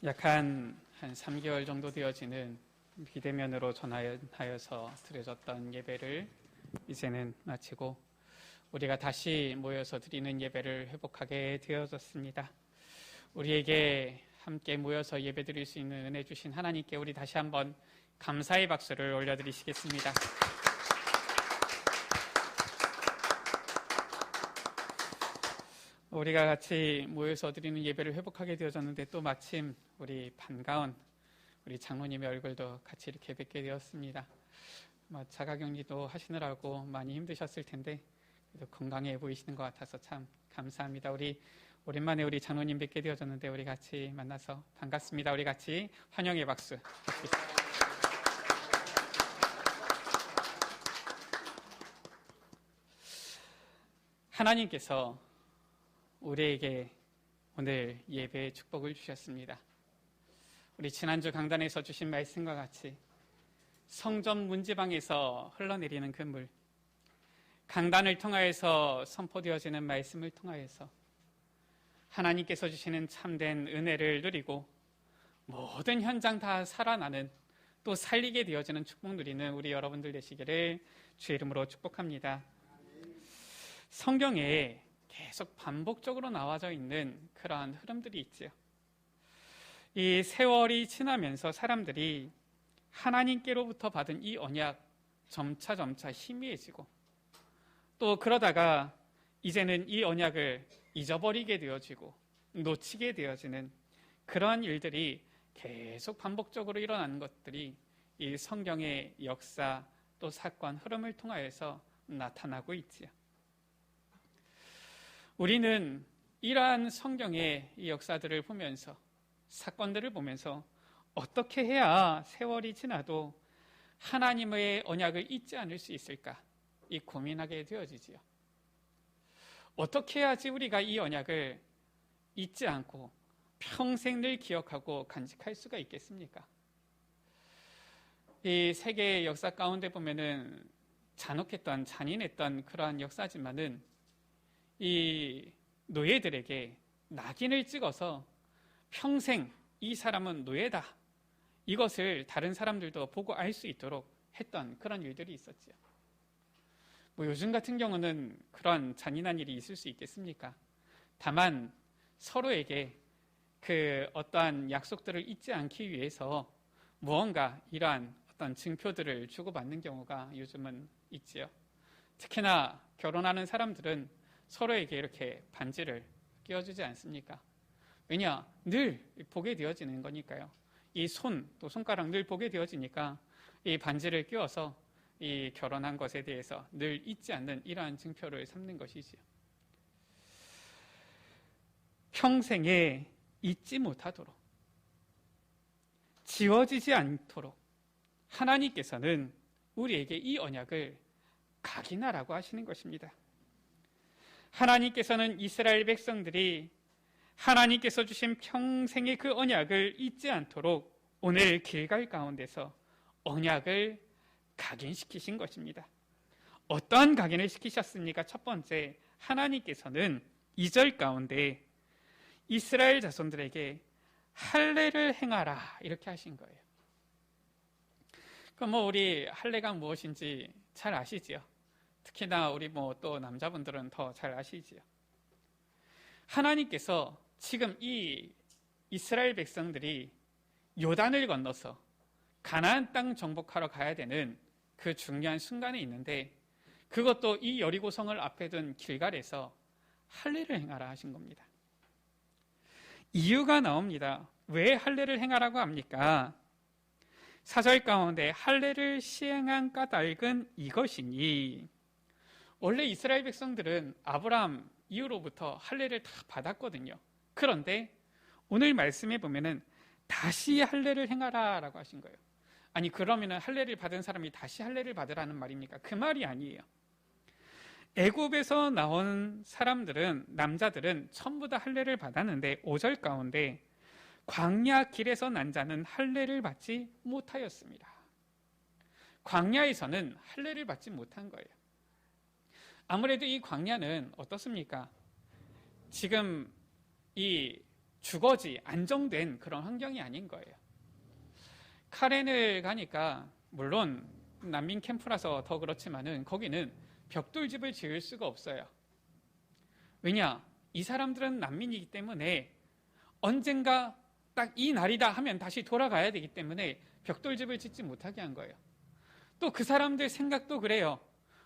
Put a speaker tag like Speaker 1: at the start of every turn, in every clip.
Speaker 1: 약 한 3개월 정도 되어지는 비대면으로 전화하여서 드려졌던 예배를 이제는 마치고 우리가 다시 모여서 드리는 예배를 회복하게 되어졌습니다. 우리에게 함께 모여서 예배 드릴 수 있는 은혜 주신 하나님께 우리 다시 한번 감사의 박수를 올려드리시겠습니다. 우리가 같이 모여서 드리는 예배를 회복하게 되어졌는데 또 마침 우리 반가운 우리 장로님의 얼굴도 같이 이렇게 뵙게 되었습니다. 자가격리도 하시느라고 많이 힘드셨을 텐데 그래도 건강해 보이시는 것 같아서 참 감사합니다. 우리 오랜만에 우리 장로님 뵙게 되어졌는데 우리 같이 만나서 반갑습니다. 우리 같이 환영의 박수 드리겠습니다. 하나님께서 우리에게 오늘 예배의 축복을 주셨습니다. 우리 지난주 강단에서 주신 말씀과 같이 성전 문지방에서 흘러내리는 그 물, 강단을 통하여서 선포되어지는 말씀을 통하여서 하나님께서 주시는 참된 은혜를 누리고 모든 현장 다 살아나는 또 살리게 되어지는 축복 누리는 우리 여러분들 되시기를 주의 이름으로 축복합니다. 성경에 계속 반복적으로 나와져 있는 그러한 흐름들이 있지요. 이 세월이 지나면서 사람들이 하나님께로부터 받은 이 언약 점차 희미해지고 또 그러다가 이제는 이 언약을 잊어버리게 되어지고 놓치게 되어지는 그러한 일들이 계속 반복적으로 일어나는 것들이 이 성경의 역사 또 사건 흐름을 통하여서 나타나고 있지요. 우리는 이러한 성경의 이 역사들을 보면서 사건들을 보면서 어떻게 해야 세월이 지나도 하나님의 언약을 잊지 않을 수 있을까 이 고민하게 되어지지요. 어떻게 해야지 우리가 이 언약을 잊지 않고 평생 늘 기억하고 간직할 수가 있겠습니까? 이 세계의 역사 가운데 보면은 잔혹했던 잔인했던 그러한 역사지만은 이 노예들에게 낙인을 찍어서 평생 이 사람은 노예다 이것을 다른 사람들도 보고 알 수 있도록 했던 그런 일들이 있었지요. 요즘 같은 경우는 그런 잔인한 일이 있을 수 있겠습니까? 다만 서로에게 그 어떠한 약속들을 잊지 않기 위해서 무언가 이러한 어떤 증표들을 주고받는 경우가 요즘은 있지요. 특히나 결혼하는 사람들은 서로에게 이렇게 반지를 끼워주지 않습니까? 왜냐? 늘 보게 되어지는 거니까요. 이 또 손가락 늘 보게 되어지니까 이 반지를 끼워서 이 결혼한 것에 대해서 늘 잊지 않는 이러한 증표를 삼는 것이지요. 평생에 잊지 못하도록, 지워지지 않도록 하나님께서는 우리에게 이 언약을 각인하라고 하시는 것입니다. 하나님께서는 이스라엘 백성들이 하나님께서 주신 평생의 그 언약을 잊지 않도록 오늘 길갈 가운데서 언약을 각인시키신 것입니다. 어떠한 각인을 시키셨습니까? 첫 번째, 하나님께서는 2절 가운데 이스라엘 자손들에게 할례를 행하라 이렇게 하신 거예요. 그럼 우리 할례가 무엇인지 잘 아시지요? 특히나 우리 또 남자분들은 더 잘 아시지요. 하나님께서 지금 이 이스라엘 백성들이 요단을 건너서 가나안 땅 정복하러 가야 되는 그 중요한 순간에 있는데 그것도 이 여리고성을 앞에 둔 길갈에서 할례를 행하라 하신 겁니다. 이유가 나옵니다. 왜 할례를 행하라고 합니까? 4절 가운데 할례를 시행한 까닭은 이것이니 원래 이스라엘 백성들은 아브라함 이후로부터 할례를 다 받았거든요. 그런데 오늘 말씀에 보면은 다시 할례를 행하라라고 하신 거예요. 아니 그러면은 할례를 받은 사람이 다시 할례를 받으라는 말입니까? 그 말이 아니에요. 애굽에서 나온 사람들은 남자들은 전부 다 할례를 받았는데 5절 가운데 광야 길에서 난 자는 할례를 받지 못하였습니다. 광야에서는 할례를 받지 못한 거예요. 아무래도 이 광야는 어떻습니까? 지금 이 주거지, 안정된 그런 환경이 아닌 거예요. 카렌을 가니까 물론 난민 캠프라서 더 그렇지만은 거기는 벽돌집을 지을 수가 없어요. 왜냐? 이 사람들은 난민이기 때문에 언젠가 딱 이 날이다 하면 다시 돌아가야 되기 때문에 벽돌집을 짓지 못하게 한 거예요. 또 그 사람들 생각도 그래요.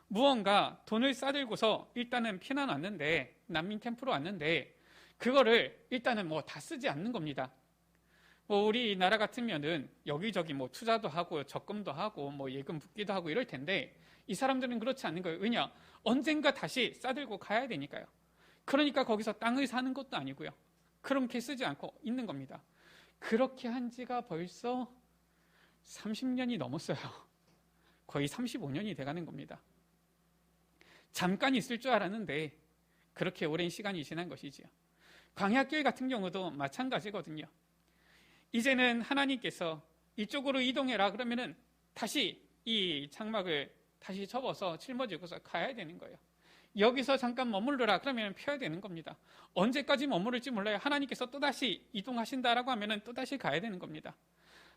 Speaker 1: 무언가 돈을 싸들고서 일단은 피난 왔는데, 난민 캠프로 왔는데 그거를 일단은 뭐 다 쓰지 않는 겁니다. 뭐 우리나라 같으면은 여기저기 뭐 투자도 하고 적금도 하고 뭐 예금 붓기도 하고 이럴 텐데 이 사람들은 그렇지 않는 거예요. 왜냐? 언젠가 다시 싸들고 가야 되니까요. 그러니까 거기서 땅을 사는 것도 아니고요. 그렇게 쓰지 않고 있는 겁니다. 그렇게 한 지가 벌써 30년이 넘었어요. 거의 35년이 돼가는 겁니다. 잠깐 있을 줄 알았는데 그렇게 오랜 시간이 지난 것이지요. 광야교회 같은 경우도 마찬가지거든요. 이제는 하나님께서 이쪽으로 이동해라 그러면은 다시 이 장막을 다시 접어서 짊어지고서 가야 되는 거예요. 여기서 잠깐 머무르라 그러면 펴야 되는 겁니다. 언제까지 머무를지 몰라요. 하나님께서 또다시 이동하신다라고 하면은 또다시 가야 되는 겁니다.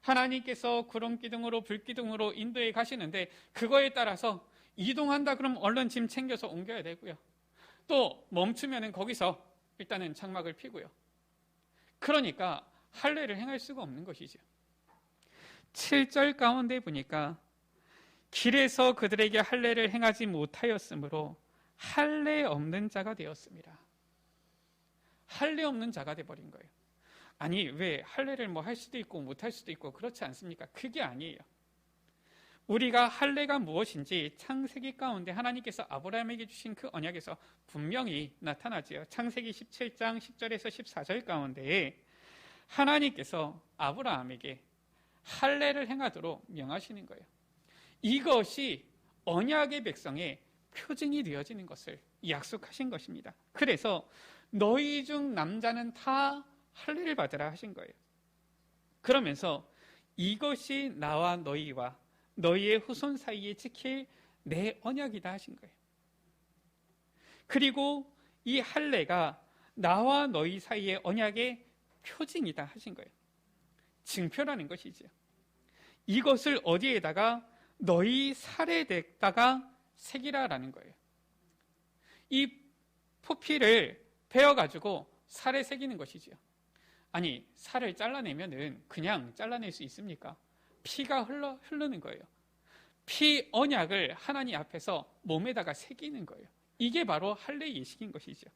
Speaker 1: 하나님께서 구름기둥으로 불기둥으로 인도에 가시는데 그거에 따라서 이동한다 그러면 얼른 짐 챙겨서 옮겨야 되고요. 또 멈추면은 거기서 일단은 장막을 피고요. 그러니까 할례를 행할 수가 없는 것이죠. 7절 가운데 보니까 길에서 그들에게 할례를 행하지 못하였으므로 할례 없는 자가 되었습니다. 할례 없는 자가 되어버린 거예요. 아니 왜 할례를 뭐 할 수도 있고 못할 수도 있고 그렇지 않습니까? 그게 아니에요. 우리가 할례가 무엇인지 창세기 가운데 하나님께서 아브라함에게 주신 그 언약에서 분명히 나타나지요. 창세기 17장 10절에서 14절 가운데에 하나님께서 아브라함에게 할례를 행하도록 명하시는 거예요. 이것이 언약의 백성의 표징이 되어지는 것을 약속하신 것입니다. 그래서 너희 중 남자는 다 할례를 받으라 하신 거예요. 그러면서 이것이 나와 너희와 너희의 후손 사이에 지킬 내 언약이다 하신 거예요. 그리고 이 할례가 나와 너희 사이의 언약의 표징이다 하신 거예요. 증표라는 것이죠. 이것을 어디에다가 너희 살에다가 새기라라는 거예요. 이 포피를 베어가지고 살에 새기는 것이죠. 아니 살을 잘라내면은 그냥 잘라낼 수 있습니까? 피가 흐르는 거예요. 피 언약을 하나님 앞에서 몸에다가 새기는 거예요. 이게 바로 할례 예식인 것이죠.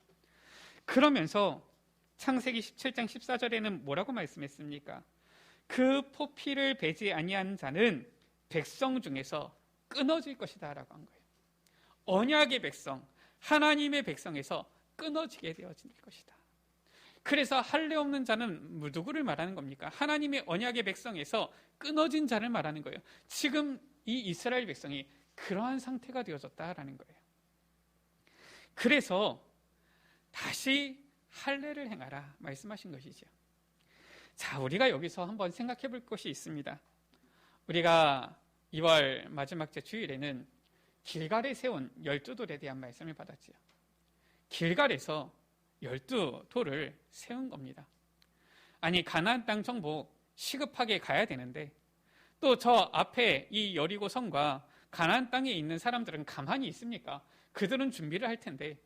Speaker 1: 그러면서 창세기 17장 14절에는 뭐라고 말씀했습니까? 그 포피를 베지 아니한 자는 백성 중에서 끊어질 것이다 라고 한 거예요. 언약의 백성, 하나님의 백성에서 끊어지게 되어질 것이다. 그래서 할례 없는 자는 누구를 말하는 겁니까? 하나님의 언약의 백성에서 끊어진 자를 말하는 거예요. 지금 이 이스라엘 백성이 그러한 상태가 되어졌다라는 거예요. 그래서 다시 할례를 행하라 말씀하신 것이죠. 자, 우리가 여기서 한번 생각해 볼 것이 있습니다. 우리가 2월 마지막 주 주일에는 길갈에 세운 12돌에 대한 말씀을 받았지요. 길갈에서 12돌을 세운 겁니다. 아니 가나안 땅 정복 시급하게 가야 되는데 또 저 앞에 이 여리고 성과 가나안 땅에 있는 사람들은 가만히 있습니까? 그들은 준비를 할 텐데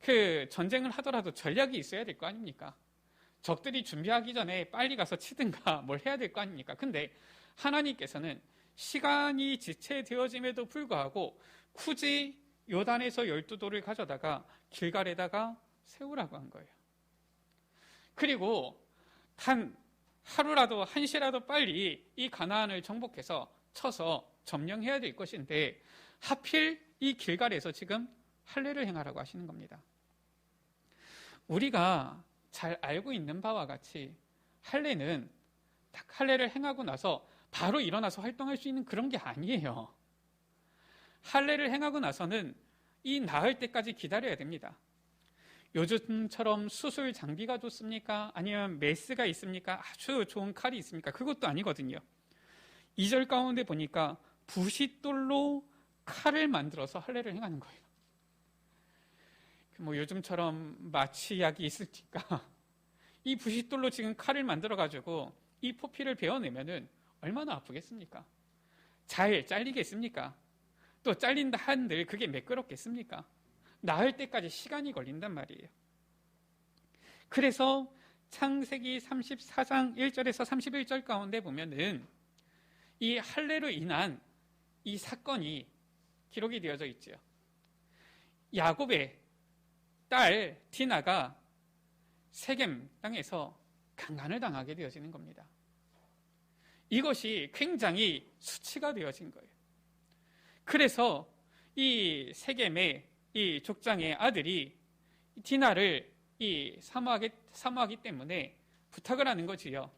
Speaker 1: 그 전쟁을 하더라도 전략이 있어야 될 거 아닙니까? 적들이 준비하기 전에 빨리 가서 치든가 뭘 해야 될 거 아닙니까? 근데 하나님께서는 시간이 지체되어짐에도 불구하고 굳이 요단에서 12돌을 가져다가 길갈에다가 세우라고 한 거예요. 그리고 단 하루라도 한시라도 빨리 이 가나안을 정복해서 쳐서 점령해야 될 것인데 하필 이 길갈에서 지금 할례를 행하라고 하시는 겁니다. 우리가 잘 알고 있는 바와 같이 할례는 딱 할례를 행하고 나서 바로 일어나서 활동할 수 있는 그런 게 아니에요. 할례를 행하고 나서는 이 나을 때까지 기다려야 됩니다. 요즘처럼 수술 장비가 좋습니까? 아니면 메스가 있습니까? 아주 좋은 칼이 있습니까? 그것도 아니거든요. 2절 가운데 보니까 부싯돌로 칼을 만들어서 할례를 행하는 거예요. 뭐 요즘처럼 마취약이 있을까? 이 부싯돌로 지금 칼을 만들어가지고 이 포피를 베어내면은 얼마나 아프겠습니까? 잘 잘리겠습니까? 또 잘린다 한들 그게 매끄럽겠습니까? 나을 때까지 시간이 걸린단 말이에요. 그래서 창세기 34장 1절에서 31절 가운데 보면은 이 할례로 인한 이 사건이 기록이 되어져 있죠. 야곱의 딸 디나가 세겜 땅에서 강간을 당하게 되어지는 겁니다. 이것이 굉장히 수치가 되어진 거예요. 그래서 이 세겜의 이 족장의 아들이 디나를 사모하기 때문에 부탁을 하는 거지요.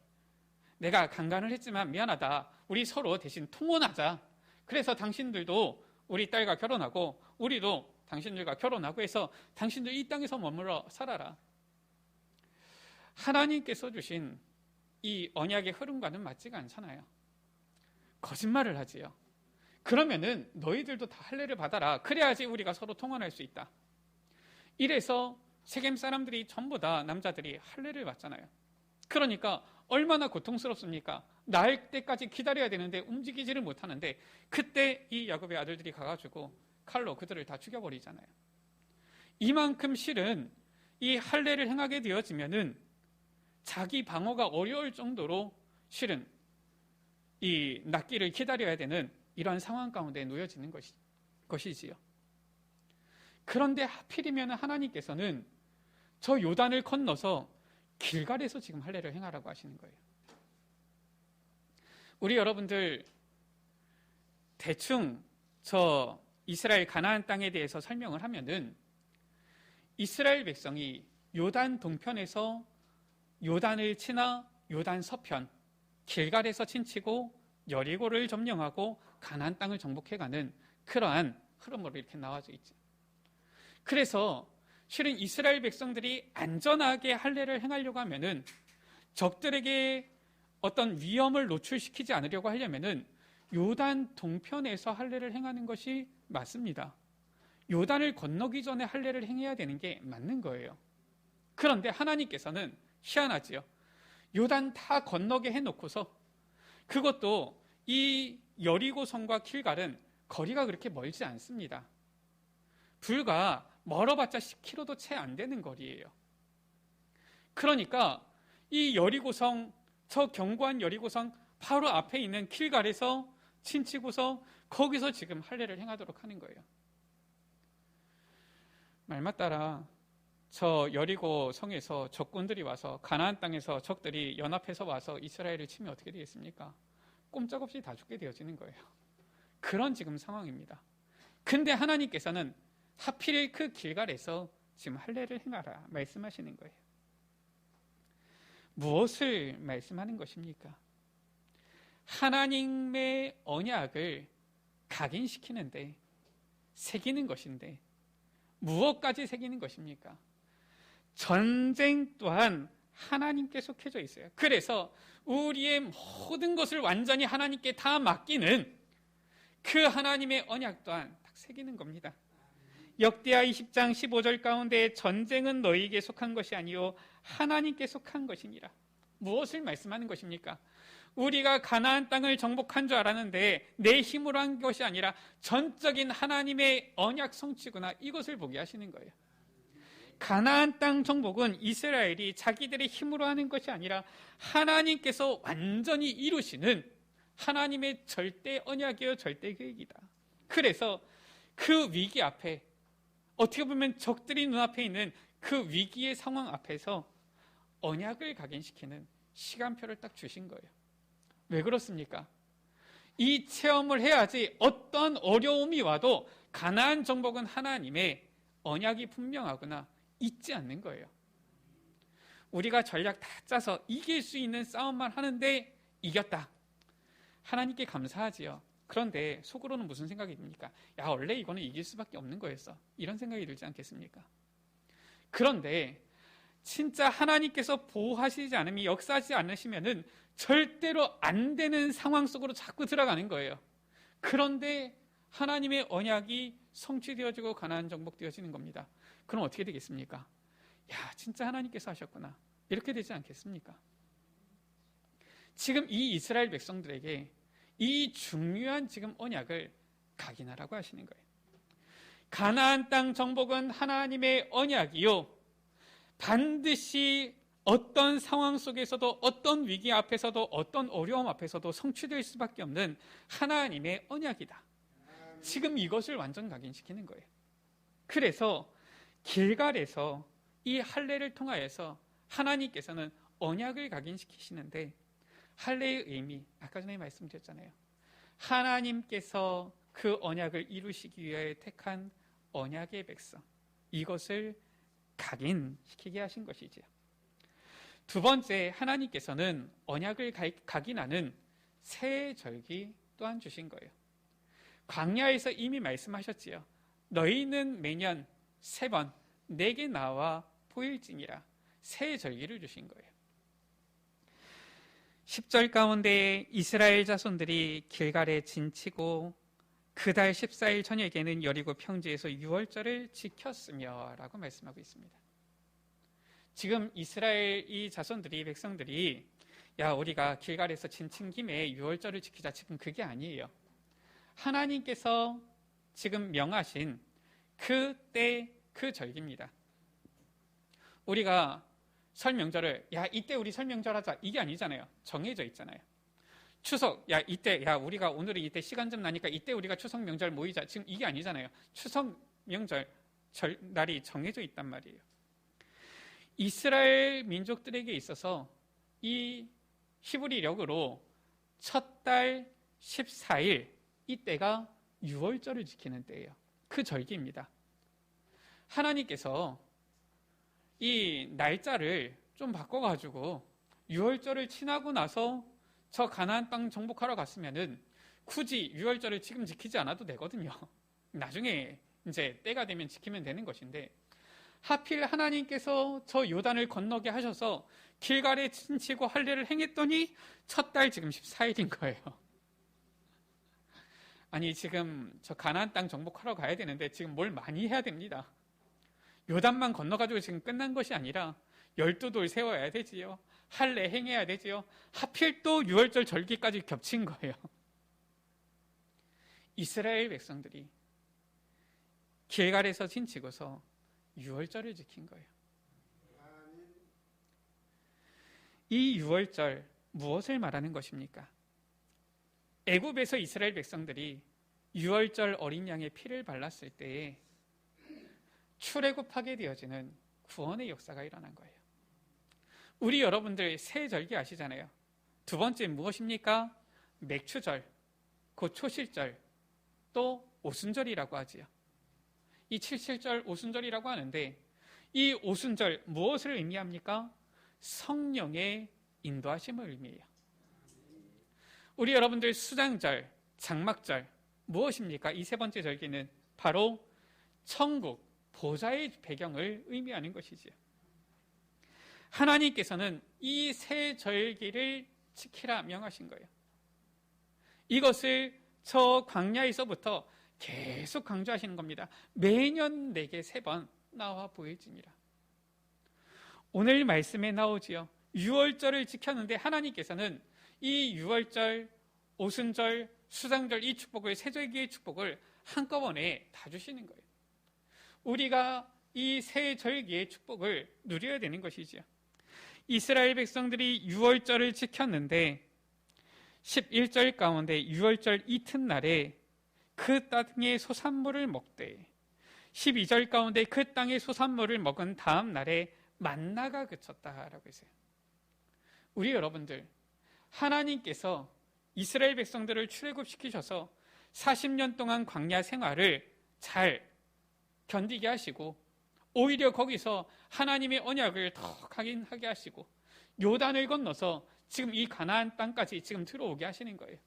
Speaker 1: 내가 강간을 했지만 미안하다. 우리 서로 대신 통혼하자. 그래서 당신들도 우리 딸과 결혼하고 우리도 당신들과 결혼하고 해서 당신들 이 땅에서 머물러 살아라. 하나님께서 주신 이 언약의 흐름과는 맞지가 않잖아요. 거짓말을 하지요. 그러면은 너희들도 다 할례를 받아라. 그래야지 우리가 서로 통혼할 수 있다. 이래서 세겜 사람들이 전부 다 남자들이 할례를 받잖아요. 그러니까 얼마나 고통스럽습니까? 나을 때까지 기다려야 되는데 움직이지를 못하는데 그때 이 야곱의 아들들이 가가지고 칼로 그들을 다 죽여버리잖아요. 이만큼 실은 이 할례를 행하게 되어지면은 자기 방어가 어려울 정도로 실은 이 낫기를 기다려야 되는 이러한 상황 가운데 놓여지는 것이지요. 그런데 하필이면 하나님께서는 저 요단을 건너서 길갈에서 지금 할례를 행하라고 하시는 거예요. 우리 여러분들 대충 저 이스라엘 가나안 땅에 대해서 설명을 하면은 이스라엘 백성이 요단 동편에서 요단을 지나 요단 서편 길갈에서 친치고 여리고를 점령하고 가나안 땅을 정복해가는 그러한 흐름으로 이렇게 나와져 있죠. 그래서 실은 이스라엘 백성들이 안전하게 할례를 행하려고 하면은 적들에게 어떤 위험을 노출시키지 않으려고 하려면은 요단 동편에서 할례를 행하는 것이 맞습니다. 요단을 건너기 전에 할례를 행해야 되는 게 맞는 거예요. 그런데 하나님께서는 희한하지요. 요단 다 건너게 해놓고서 그것도 이 여리고성과 길갈은 거리가 그렇게 멀지 않습니다. 불과 멀어봤자 10km도 채 안 되는 거리예요. 그러니까 이 여리고성, 저 견고한 여리고성 바로 앞에 있는 길갈에서 친치고서 거기서 지금 할례를 행하도록 하는 거예요. 말만 따라 저 여리고 성에서 적군들이 와서 가나안 땅에서 적들이 연합해서 와서 이스라엘을 치면 어떻게 되겠습니까? 꼼짝없이 다 죽게 되어지는 거예요. 그런 지금 상황입니다. 근데 하나님께서는 하필 그 길갈에서 지금 할례를 행하라 말씀하시는 거예요. 무엇을 말씀하는 것입니까? 하나님의 언약을 각인시키는데 새기는 것인데 무엇까지 새기는 것입니까? 전쟁 또한 하나님께 속해져 있어요. 그래서 우리의 모든 것을 완전히 하나님께 다 맡기는 그 하나님의 언약 또한 딱 새기는 겁니다. 역대하 20장 15절 가운데 전쟁은 너희에게 속한 것이 아니요 하나님께 속한 것이니라. 무엇을 말씀하는 것입니까? 우리가 가나안 땅을 정복한 줄 알았는데 내 힘으로 한 것이 아니라 전적인 하나님의 언약 성취구나, 이것을 보게 하시는 거예요. 가나안 땅 정복은 이스라엘이 자기들의 힘으로 하는 것이 아니라 하나님께서 완전히 이루시는 하나님의 절대 언약이요 절대 계획이다. 그래서 그 위기 앞에, 어떻게 보면 적들이 눈앞에 있는 그 위기의 상황 앞에서 언약을 각인시키는 시간표를 딱 주신 거예요. 왜 그렇습니까? 이 체험을 해야지 어떤 어려움이 와도 가나안 정복은 하나님의 언약이 분명하구나 잊지 않는 거예요. 우리가 전략 다 짜서 이길 수 있는 싸움만 하는데 이겼다. 하나님께 감사하지요. 그런데 속으로는 무슨 생각이 듭니까? 야, 원래 이거는 이길 수밖에 없는 거였어. 이런 생각이 들지 않겠습니까? 그런데 진짜 하나님께서 보호하시지 않으면, 역사하지 않으시면은 절대로 안 되는 상황 속으로 자꾸 들어가는 거예요. 그런데 하나님의 언약이 성취되어지고 가나안 정복되어지는 겁니다. 그럼 어떻게 되겠습니까? 야, 진짜 하나님께서 하셨구나. 이렇게 되지 않겠습니까? 지금 이 이스라엘 백성들에게 이 중요한 지금 언약을 각인하라고 하시는 거예요. 가나안 땅 정복은 하나님의 언약이요, 반드시 어떤 상황 속에서도, 어떤 위기 앞에서도, 어떤 어려움 앞에서도 성취될 수밖에 없는 하나님의 언약이다. 지금 이것을 완전 각인시키는 거예요. 그래서 길갈에서 이 할례를 통하여서 하나님께서는 언약을 각인시키시는데, 할례의 의미, 아까 전에 말씀드렸잖아요. 하나님께서 그 언약을 이루시기 위하여 택한 언약의 백성, 이것을 각인시키게 하신 것이지요. 두 번째, 하나님께서는 언약을 각인하는 새 절기 또한 주신 거예요. 광야에서 이미 말씀하셨지요. 너희는 매년 3번 내게 나와 보일지니라. 새 절기를 주신 거예요. 10절 가운데 이스라엘 자손들이 길갈에 진치고 그달 14일 저녁에는 여리고 평지에서 유월절을 지켰으며 라고 말씀하고 있습니다. 지금 이스라엘 이 자손들이, 백성들이 야, 우리가 길갈에서 진친 김에 유월절을 지키자, 지금 그게 아니에요. 하나님께서 지금 명하신 그때 그 절기입니다. 우리가 설 명절을 야, 이때 우리 설 명절 하자, 이게 아니잖아요. 정해져 있잖아요. 추석, 야, 이때, 야, 우리가 오늘은 이때 시간 좀 나니까 이때 우리가 추석 명절 모이자, 지금 이게 아니잖아요. 추석 명절 날이 정해져 있단 말이에요. 이스라엘 민족들에게 있어서 이 히브리력으로 첫 달 14일, 이때가 유월절을 지키는 때예요. 그 절기입니다. 하나님께서 이 날짜를 좀 바꿔가지고 유월절을 지나고 나서 저 가나안 땅 정복하러 갔으면은 굳이 유월절을 지금 지키지 않아도 되거든요. 나중에 이제 때가 되면 지키면 되는 것인데, 하필 하나님께서 저 요단을 건너게 하셔서 길갈에 진치고 할례를 행했더니 첫 달 지금 14일인 거예요. 아니, 지금 저 가나안 땅 정복하러 가야 되는데 지금 뭘 많이 해야 됩니다. 요단만 건너가지고 지금 끝난 것이 아니라 12돌 세워야 되지요. 할례 행해야 되지요. 하필 또 유월절 절기까지 겹친 거예요. 이스라엘 백성들이 길갈에서 진치고서 유월절을 지킨 거예요. 이 유월절, 무엇을 말하는 것입니까? 애굽에서 이스라엘 백성들이 유월절 어린 양의 피를 발랐을 때에 출애굽하게 되어지는 구원의 역사가 일어난 거예요. 우리 여러분들 새 절기 아시잖아요. 두 번째 무엇입니까? 맥추절, 곧 초실절, 또 오순절이라고 하지요. 이 77절 오순절이라고 하는데, 이 오순절 무엇을 의미합니까? 성령의 인도하심을 의미해요. 우리 여러분들 수장절, 장막절 무엇입니까? 이 세 번째 절기는 바로 천국, 보좌의 배경을 의미하는 것이지요. 하나님께서는 이 세 절기를 지키라 명하신 거예요. 이것을 저 광야에서부터 계속 강조하시는 겁니다. 매년 내게 3번 나와 보일지니라. 오늘 말씀에 나오지요. 유월절을 지켰는데 하나님께서는 이 유월절, 오순절, 수장절 이 축복을, 세 절기의 축복을 한꺼번에 다 주시는 거예요. 우리가 이 세 절기의 축복을 누려야 되는 것이지요. 이스라엘 백성들이 유월절을 지켰는데 11절 가운데 유월절 이튿날에 그 땅의 소산물을 먹되, 12절 가운데 그 땅의 소산물을 먹은 다음 날에 만나가 그쳤다라고 했어요. 우리 여러분들, 하나님께서 이스라엘 백성들을 출애굽시키셔서 40년 동안 광야 생활을 잘 견디게 하시고, 오히려 거기서 하나님의 언약을 더 각인하게 하시고, 요단을 건너서 지금 이 가나안 땅까지 지금 들어오게 하시는 거예요.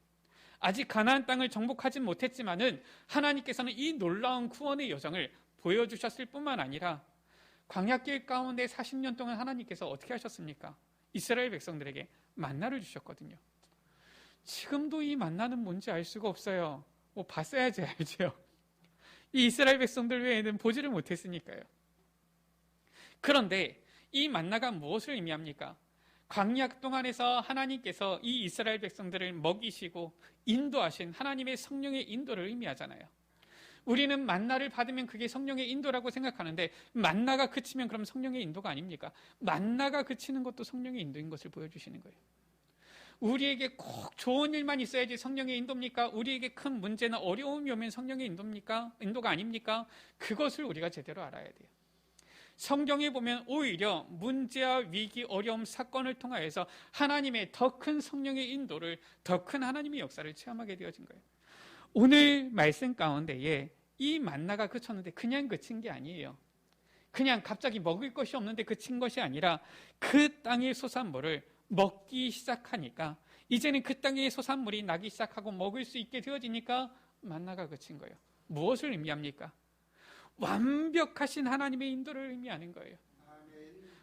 Speaker 1: 아직 가나안 땅을 정복하진 못했지만은 하나님께서는 이 놀라운 구원의 여정을 보여주셨을 뿐만 아니라 광야길 가운데 40년 동안 하나님께서 어떻게 하셨습니까? 이스라엘 백성들에게 만나를 주셨거든요. 지금도 이 만나는 뭔지 알 수가 없어요. 뭐 봤어야지 알죠. 이 이스라엘 백성들 외에는 보지를 못했으니까요. 그런데 이 만나가 무엇을 의미합니까? 광야 동안에서 하나님께서 이 이스라엘 백성들을 먹이시고 인도하신 하나님의 성령의 인도를 의미하잖아요. 우리는 만나를 받으면 그게 성령의 인도라고 생각하는데 만나가 그치면 그럼 성령의 인도가 아닙니까? 만나가 그치는 것도 성령의 인도인 것을 보여주시는 거예요. 우리에게 꼭 좋은 일만 있어야지 성령의 인도입니까? 우리에게 큰 문제나 어려움이 오면 성령의 인도입니까? 인도가 아닙니까? 그것을 우리가 제대로 알아야 돼요. 성경에 보면 오히려 문제와 위기, 어려움, 사건을 통하여서 하나님의 더 큰 성령의 인도를, 더 큰 하나님의 역사를 체험하게 되어진 거예요. 오늘 말씀 가운데에 이 만나가 그쳤는데 그냥 그친 게 아니에요. 그냥 갑자기 먹을 것이 없는데 그친 것이 아니라 그 땅의 소산물을 먹기 시작하니까 이제는 그 땅의 소산물이 나기 시작하고 먹을 수 있게 되어지니까 만나가 그친 거예요. 무엇을 의미합니까? 완벽하신 하나님의 인도를 의미하는 거예요.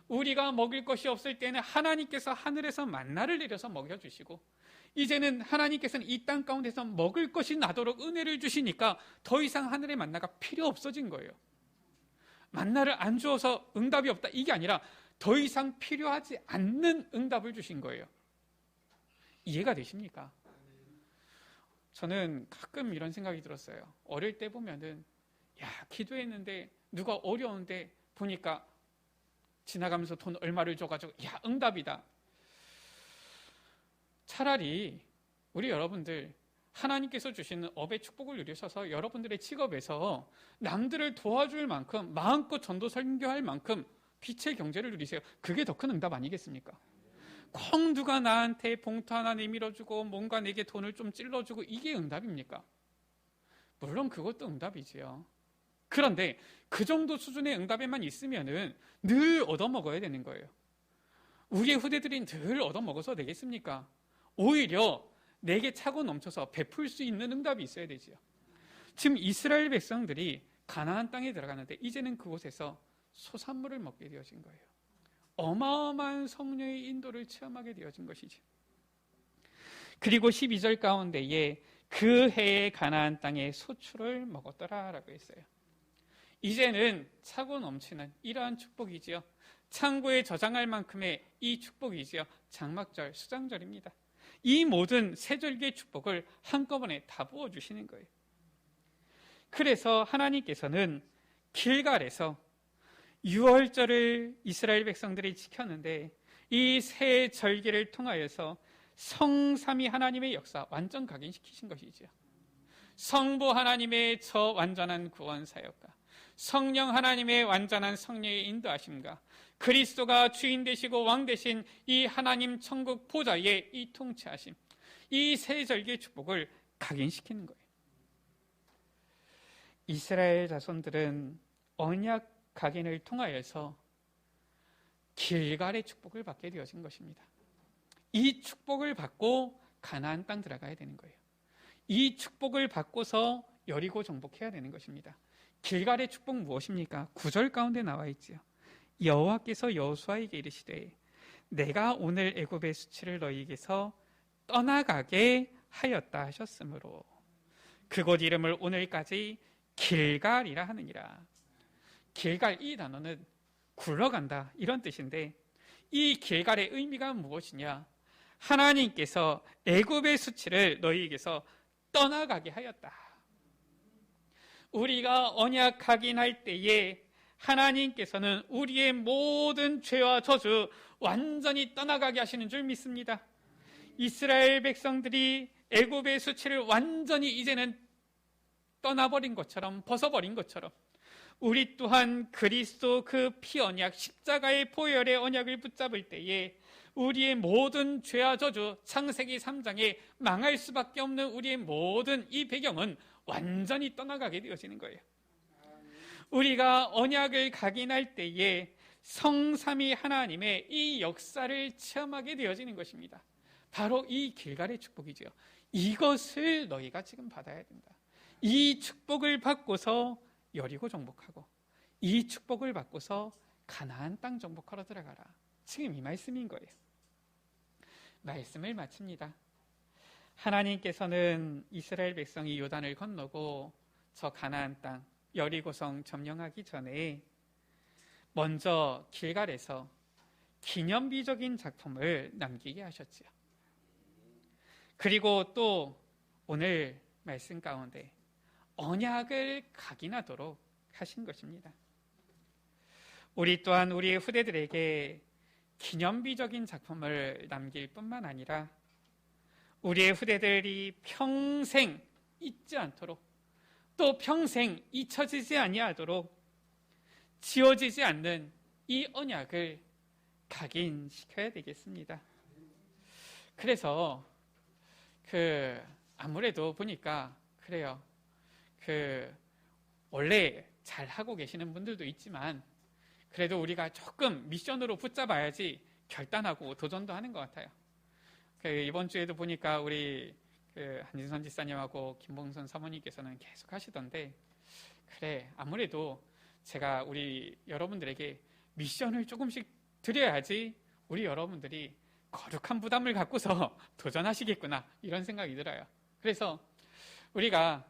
Speaker 1: 우리가 먹을 것이 없을 때는 하나님께서 하늘에서 만나를 내려서 먹여주시고 이제는 하나님께서는 이 땅 가운데서 먹을 것이 나도록 은혜를 주시니까 더 이상 하늘의 만나가 필요 없어진 거예요. 만나를 안 주어서 응답이 없다 이게 아니라 더 이상 필요하지 않는 응답을 주신 거예요. 이해가 되십니까? 저는 가끔 이런 생각이 들었어요. 어릴 때 보면은 기도했는데 누가 어려운데 보니까 지나가면서 돈 얼마를 줘가지고 응답이다. 차라리 우리 여러분들 하나님께서 주시는 업의 축복을 누리셔서 여러분들의 직업에서 남들을 도와줄 만큼 마음껏 전도 설교할 만큼 빛의 경제를 누리세요. 그게 더 큰 응답 아니겠습니까? 콩 누가 나한테 봉투 하나 내밀어주고 뭔가 내게 돈을 좀 찔러주고 이게 응답입니까? 물론 그것도 응답이지요. 그런데 그 정도 수준의 응답에만 있으면은 늘 얻어먹어야 되는 거예요. 우리의 후대들이 늘 얻어먹어서 되겠습니까? 오히려 내게 차고 넘쳐서 베풀 수 있는 응답이 있어야 되지요. 지금 이스라엘 백성들이 가나안 땅에 들어가는데 이제는 그곳에서 소산물을 먹게 되어진 거예요. 어마어마한 성령의 인도를 체험하게 되어진 것이죠. 그리고 12절 가운데에 그 해의 가나안 땅에 소출을 먹었더라라고 했어요. 이제는 차고 넘치는 이러한 축복이지요. 창고에 저장할 만큼의 이 축복이지요. 장막절, 수장절입니다. 이 모든 세절기의 축복을 한꺼번에 다 부어주시는 거예요. 그래서 하나님께서는 길갈에서 6월절을 이스라엘 백성들이 지켰는데 이 세 절기를 통하여서 성삼위 하나님의 역사 완전 각인시키신 것이지요. 성부 하나님의 저 완전한 구원 사역과 성령 하나님의 완전한 성령의 인도하심과 그리스도가 주인 되시고 왕 되신 이 하나님 천국 보좌의 이 통치하심, 이 세 절기의 축복을 각인시키는 거예요. 이스라엘 자손들은 언약 각인을 통하여서 길갈의 축복을 받게 되어진 것입니다. 이 축복을 받고 가나안 땅 들어가야 되는 거예요. 이 축복을 받고서 여리고 정복해야 되는 것입니다. 길갈의 축복 무엇입니까? 9절 가운데 나와 있지요. 여호와께서 여호수아에게 이르시되 내가 오늘 애굽의 수치를 너희에게서 떠나가게 하였다 하셨으므로 그곳 이름을 오늘까지 길갈이라 하느니라. 길갈 이 단어는 굴러간다 이런 뜻인데 이 길갈의 의미가 무엇이냐? 하나님께서 애굽의 수치를 너희에게서 떠나가게 하였다. 우리가 언약 각인할 때에 하나님께서는 우리의 모든 죄와 저주 완전히 떠나가게 하시는 줄 믿습니다. 이스라엘 백성들이 애굽의 수치를 완전히 이제는 떠나버린 것처럼 벗어버린 것처럼 우리 또한 그리스도 그 피 언약 십자가의 보혈의 언약을 붙잡을 때에 우리의 모든 죄와 저주 창세기 3장에 망할 수밖에 없는 우리의 모든 이 배경은 완전히 떠나가게 되어지는 거예요. 우리가 언약을 각인할 때에 성삼위 하나님의 이 역사를 체험하게 되어지는 것입니다. 바로 이 길갈의 축복이죠. 이것을 너희가 지금 받아야 된다. 이 축복을 받고서 여리고 정복하고 이 축복을 받고서 가나안 땅 정복하러 들어가라. 지금 이 말씀인 거예요. 말씀을 마칩니다. 하나님께서는 이스라엘 백성이 요단을 건너고 저 가나안 땅 여리고성 점령하기 전에 먼저 길갈에서 기념비적인 작품을 남기게 하셨지요. 그리고 또 오늘 말씀 가운데 언약을 각인하도록 하신 것입니다. 우리 또한 우리의 후대들에게 기념비적인 작품을 남길 뿐만 아니라 우리의 후대들이 평생 잊지 않도록, 또 평생 잊혀지지 아니하도록 지워지지 않는 이 언약을 각인시켜야 되겠습니다. 그래서 아무래도 보니까 그래요. 원래 잘 하고 계시는 분들도 있지만 그래도 우리가 조금 미션으로 붙잡아야지 결단하고 도전도 하는 것 같아요. 이번 주에도 보니까 우리 한진선 지사님하고 김봉선 사모님께서는 계속 하시던데, 그래 아무래도 제가 우리 여러분들에게 미션을 조금씩 드려야지 우리 여러분들이 거룩한 부담을 갖고서 도전하시겠구나, 이런 생각이 들어요. 그래서 우리가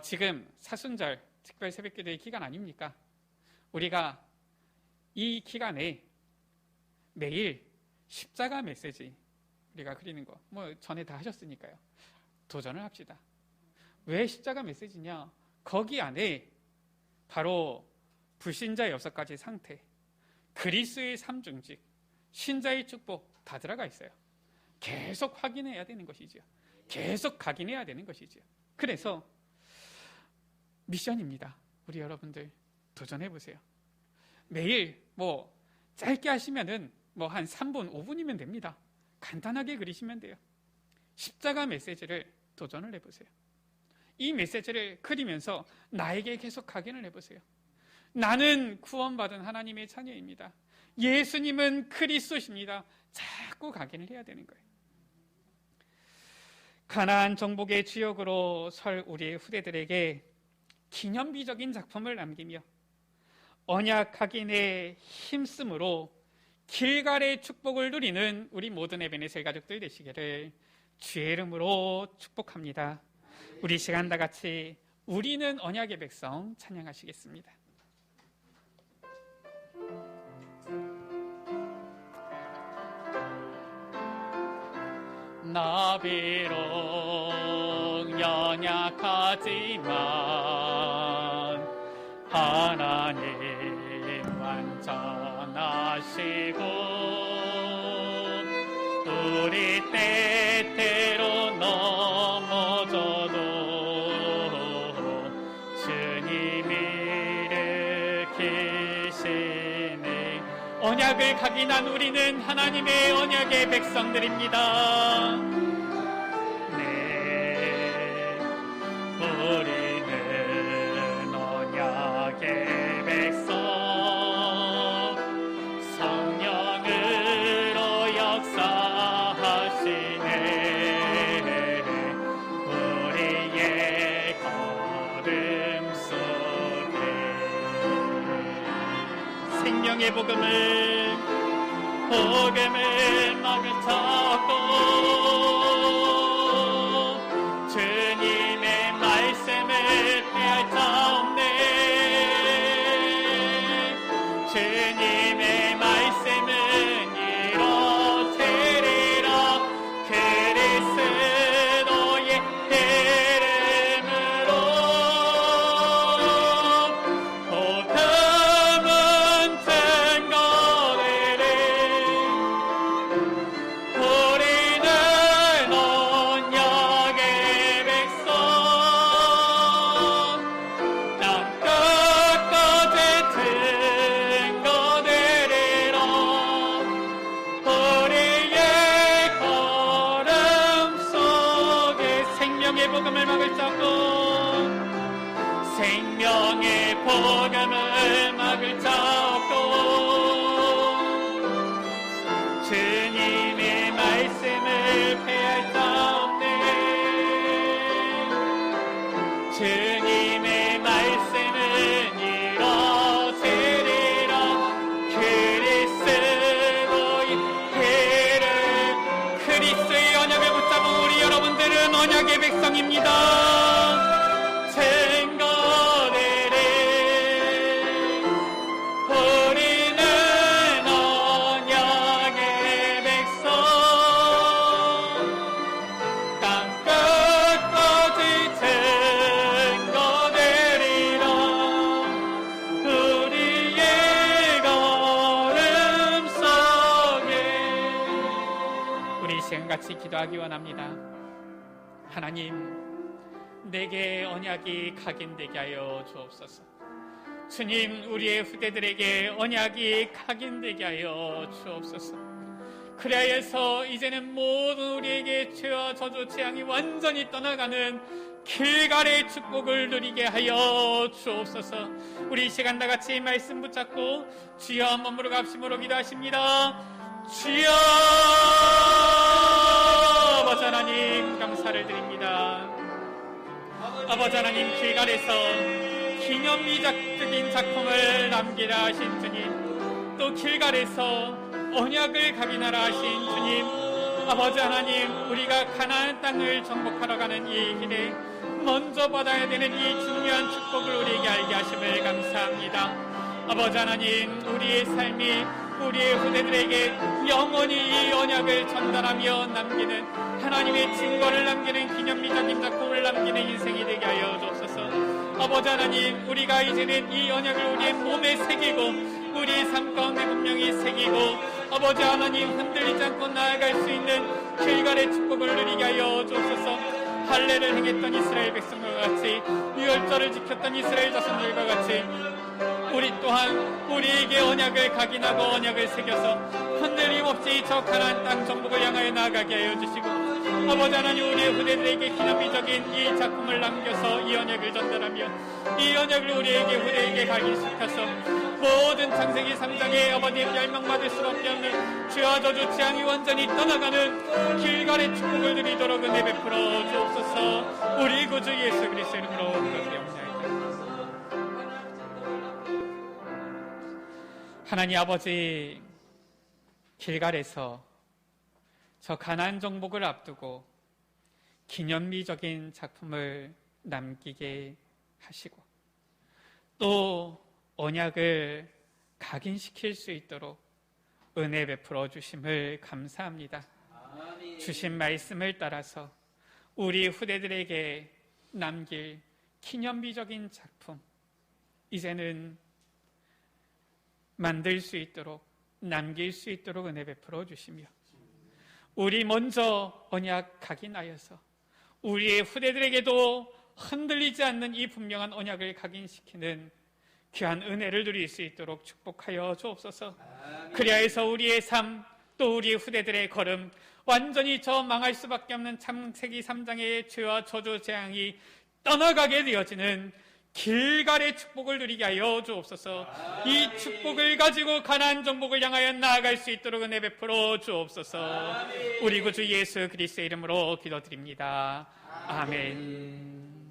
Speaker 1: 지금 사순절 특별 새벽기도의 기간 아닙니까? 우리가 이 기간에 매일 십자가 메시지 우리가 그리는 거 전에 다 하셨으니까요. 도전을 합시다. 왜 십자가 메시지냐? 거기 안에 바로 불신자의 6가지 상태, 그리스의 3중직, 신자의 축복 다 들어가 있어요. 계속 확인해야 되는 것이죠. 계속 각인해야 되는 것이죠. 그래서 미션입니다. 우리 여러분들 도전해 보세요. 매일 짧게 하시면은 한 3분, 5분이면 됩니다. 간단하게 그리시면 돼요. 십자가 메시지를 도전을 해보세요. 이 메시지를 그리면서 나에게 계속 각인을 해보세요. 나는 구원받은 하나님의 자녀입니다. 예수님은 그리스도십니다. 자꾸 각인을 해야 되는 거예요. 가나안 정복의 주역으로 설 우리의 후대들에게 기념비적인 작품을 남기며 언약 각인에 힘쓰므로 길갈의 축복을 누리는 우리 모든 에베네셀 가족들 되시기를 주의 이름으로 축복합니다. 우리 시간 다 같이 우리는 언약의 백성 찬양하시겠습니다. 나 비록 연약하지만 하나님 완전하시고 우리 때때로 넘어져도 주님이 일으키시네. 언약을 각인한 우리는 하나님의 언약의 백성들입니다. 네, 우리는 언약의 백성, 성령으로 역사하시네. 우리의 걸음 속에 생명의 복음을 막을 찾고 주님의 말씀을 피할 자 없네. 주님의 말씀은 이렇되리라. 그리스도의 이름으로 복음은 증거되리. 우리는 언약의 백성, 땅 끝까지 증거되리라. 우리의 걸음 속에 생명의 복음을 막을 잡고, 생명의 복음을 막을 잡고 주님의 말씀을 폐할 자 없네. 주님의 말씀은 이루어지리라. 그리스도의 이름, 그리스도의 언약을 붙잡은 우리 여러분들은 언약의 백성입니다. 증거되리. 우리는 언약 우리 시간 같이 기도하기 원합니다. 하나님, 내게 언약이 각인되게 하여 주옵소서. 주님, 우리의 후대들에게 언약이 각인되게 하여 주옵소서. 그리하여서 이제는 모든 우리에게 죄와 저주 재앙이 완전히 떠나가는 길갈의 축복을 누리게 하여 주옵소서. 우리 이 시간 다 같이 말씀 붙잡고 주여 머무르 갑심으로 기도하십니다. 주여, 아버지 하나님 감사를 드립니다. 아버지 하나님, 길갈에서 기념비적인 작품을 남기라 하신 주님, 또 길갈에서 언약을 각인하라 하신 주님, 아버지 하나님, 우리가 가나안 땅을 정복하러 가는 이 길에 먼저 받아야 되는 이 중요한 축복을 우리에게 알게 하심을 감사합니다. 아버지 하나님, 우리의 삶이 우리의 후대들에게 영원히 이 언약을 전달하며 남기는, 하나님의 증거를 남기는 기념비적인 작품을 남기는 인생이 되게 하여 주옵소서. 아버지 하나님, 우리가 이제는 이 언약을 우리의 몸에 새기고 우리의 삶 가운데 분명히 새기고, 아버지 하나님, 흔들리지 않고 나아갈 수 있는 길갈의 축복을 누리게 하여 주옵소서. 할례를 행했던 이스라엘 백성들과 같이, 유월절을 지켰던 이스라엘 자손들과 같이 우리 또한 우리에게 언약을 각인하고 언약을 새겨서 흔들림 없이 저 가나안 땅 정복을 향하여 나아가게 하여 주시고, 아버지 하나님, 우리의 후대들에게 기념비적인 이 작품을 남겨서 이 언약을 전달하며 이 언약을 우리에게 후대에게 각인시켜서 모든 창세기 3장의 아버님 멸망받을 수밖에 없는 죄와 저주 재앙이 완전히 떠나가는 길갈의 축복을 누리도록 은혜 베풀어 주옵소서. 우리 구주 예수 그리스도 이름으로 기도드리옵나이다. 하나님 아버지, 길갈에서 저 가나안 정복을 앞두고 기념비적인 작품을 남기게 하시고 또 언약을 각인시킬 수 있도록 은혜 베풀어 주심을 감사합니다. 아멘. 주신 말씀을 따라서 우리 후대들에게 남길 기념비적인 작품, 이제는 만들 수 있도록, 남길 수 있도록 은혜 베풀어 주시며, 우리 먼저 언약 각인하여서 우리의 후대들에게도 흔들리지 않는 이 분명한 언약을 각인시키는 귀한 은혜를 누릴 수 있도록 축복하여 주옵소서. 그리하여서 우리의 삶, 또 우리의 후대들의 걸음, 완전히 저 망할 수밖에 없는 창세기 3장의 죄와 저주 재앙이 떠나가게 되어지는 길갈의 축복을 누리게 하여 주옵소서. 이 축복을 가지고 가나안 정복을 향하여 나아갈 수 있도록 은혜 베풀어 주옵소서. 우리 구주 예수 그리스도의 이름으로 기도드립니다. 아멘.